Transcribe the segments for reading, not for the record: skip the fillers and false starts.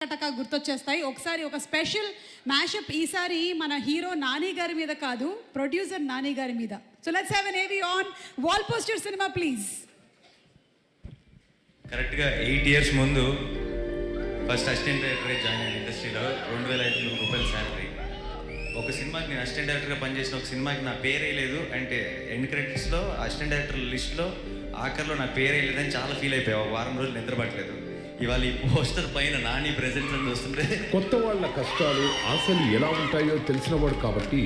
గుర్తొచ్చేస్తాయి. ఒకసారి ఒక special mashup ఈసారి మన హీరో నాని గారి మీద కాదు, ప్రొడ్యూసర్ నాని గారి మీద. సో లెట్స్ హావ్ ఎన్ ఏవి on wall poster cinema please. కరెక్ట్గా 8 years ముందు ఫస్ట్ అసిస్టెంట్ డైరెక్టర్ జాయిన్ అయిన ఇండస్ట్రీలో 2500 రూపాయల శాలరీ. ఒక సినిమాకి నేను అసిస్టెంట్ డైరెక్టర్గా పనిచేసిన ఒక సినిమాకి నా పేరే లేదు అంటే ఎండ్ క్రెడిట్స్లో అసిస్టెంట్ డైరెక్టర్ లిస్ట్లో ఆఖరిలో నా పేరే లేదని చాలా ఫీల్ అయిపోయావు. వారం రోజులు నిద్రపట్టలేదు. ఇవాళ ఈ పోస్టర్ పైన నాని ప్రెజెంట్ చూస్తుంటే కొత్త వాళ్ళ కష్టాలు ఆశలు ఎలా ఉంటాయో తెలిసినవాడు కాబట్టి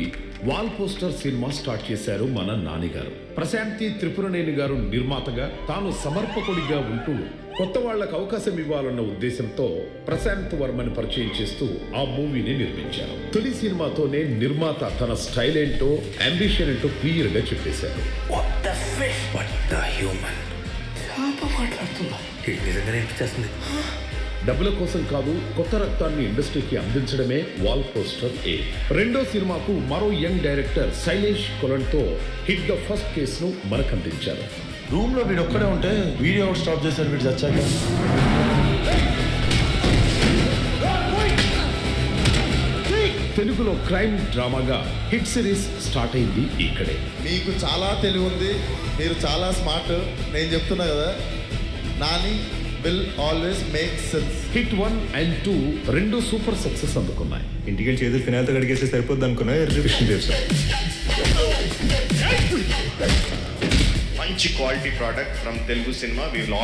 వాల్ పోస్టర్ సినిమా స్టార్ట్ చేశారు మన నాని గారు. ప్రశాంతి త్రిపురనేని గారు నిర్మాతగా, తాను సమర్పకుడిగా ఉంటూ కొత్త వాళ్లకు అవకాశం ఇవ్వాలన్న ఉద్దేశంతో ప్రశాంత్ వర్మని పరిచయం చేస్తూ ఆ మూవీని నిర్మించారు. తొలి సినిమాతోనే నిర్మాత తన స్టైల్ ఏంటో, అంబిషన్ ఏంటో క్లియర్ గా చెప్పేశారు. డబ్బుల కోసం కాదు, కొత్త రక్తాన్ని ఇండస్ట్రీకి అందించడమే వాల్ పోస్టర్ ఏ. రెండో సినిమాకు మరో యంగ్ డైరెక్టర్ శైలేష్ కొలన్తో హిట్ ద ఫస్ట్ కేసును మనకందించారు. రూమ్ లో వీడు ఒక్కడే ఉంటే వీడియో అవుట్ స్టాప్ చేశారు. వీడు చచ్చాక తెలుగులో క్రైమ్ డ్రామాగా హిట్ సిరీస్ స్టార్ట్ అయింది ఇక్కడే. మీకు చాలా తెలివి ఉంది, మీరు చాలా స్మార్ట్. నేను చెప్తున్నా కదా, Nani will always make sense. Hit 1 and 2 రెండు సూపర్ సక్సెస్ అందుకున్నాయి. ఇంటికి వెళ్ళి చేతులు ఫినాల్తో కడిగేస్తే సరిపోద్ది అనుకున్నా. మంచి quality product from Telugu cinema we will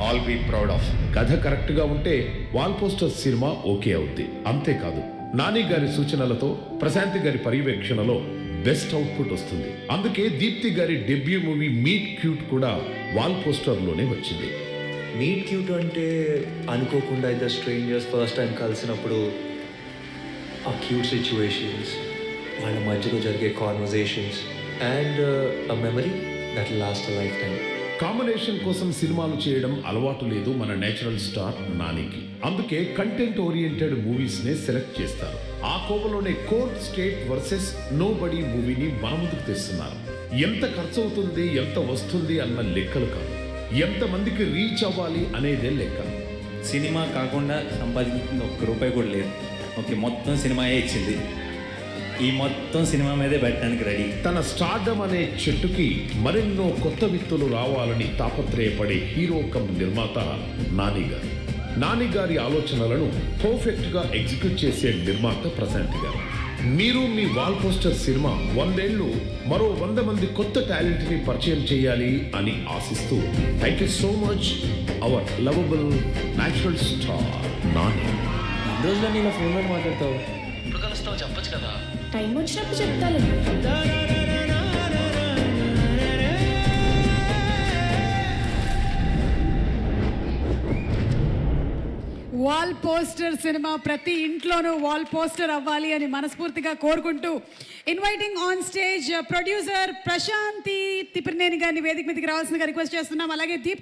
all be proud of. కథ కరెక్ట్ గా ఉంటే వాల్ పోస్టర్ సినిమా ఓకే అవుద్ది. అంతేకాదు, నాని గారి సూచనలతో, ప్రశాంతి గారి పర్యవేక్షణలో బెస్ట్ అవుట్పుట్ వస్తుంది. అందుకే దీప్తి గారి డెబ్యూ మూవీ మీట్ క్యూట్ కూడా వాల్ పోస్టర్ లోనే వచ్చింది. మీట్ క్యూట్ అంటే అనుకోకుండా ఇద్దరు స్ట్రేంజర్స్ ఫస్ట్ టైం కలిసినప్పుడు ఆ క్యూట్ సిచ్యువేషన్స్, వాళ్ళ మధ్యలో జరిగే conversations and a memory that last a life time. Combination కోసం సినిమాలు చేయడం అలవాటు లేదు మన నేచురల్ స్టార్ నానికి. అందుకే కంటెంట్ ఓరియంటెడ్ మూవీస్ నే సెలెక్ట్ చేస్తారు. ఆ కోవలోనే court state versus nobody మూవీని మన ముందుకు తెస్తున్నారు. ఎంత ఖర్చు అవుతుంది, ఎంత వస్తుంది అన్న లెక్కలు కాదు, ఎంత మందికి రీచ్ అవ్వాలి అనేదే లెక్క. సినిమా కాకుండా సంపాదించింది ₹1 కూడా లేదు. ఓకే, మొత్తం సినిమాయే ఇచ్చింది. ఈ మొత్తం సినిమా మీదే పెట్టడానికి రెడీ. తన స్టార్డమ్ అనే చెట్టుకి మరెన్నో కొత్త విత్తులు రావాలని తాపత్రయపడే హీరో కమ్ నిర్మాత నాని గారు. నాని గారి ఆలోచనలను పర్ఫెక్ట్ గా ఎగ్జిక్యూట్ చేసే నిర్మాత ప్రశాంతి గారు. మీరు మీ వాల్ పోస్టర్ సినిమా 100 ఏళ్ళు మరో 100 మంది కొత్త టాలెంట్ ని పరిచయం చేయాలి అని ఆశిస్తూ thank you so much our lovable natural star Nani. రోజులన్నీ ఇలా ఫోన్లో మాట్లాడతావు, ఇప్పుడు కలుస్తావు చెప్పచ్చు కదా. టైం వచ్చినప్పుడు చెప్తాను. వాల్ పోస్టర్ సినిమా ప్రతి ఇంట్లోనూ వాల్ పోస్టర్ అవ్వాలి అని మనస్ఫూర్తిగా కోరుకుంటూ inviting on stage producer Prashanti Tripuraneni గారిని వేదిక మీదకి రావాల్సిందిగా రిక్వెస్ట్ చేస్తున్నాం. అలాగే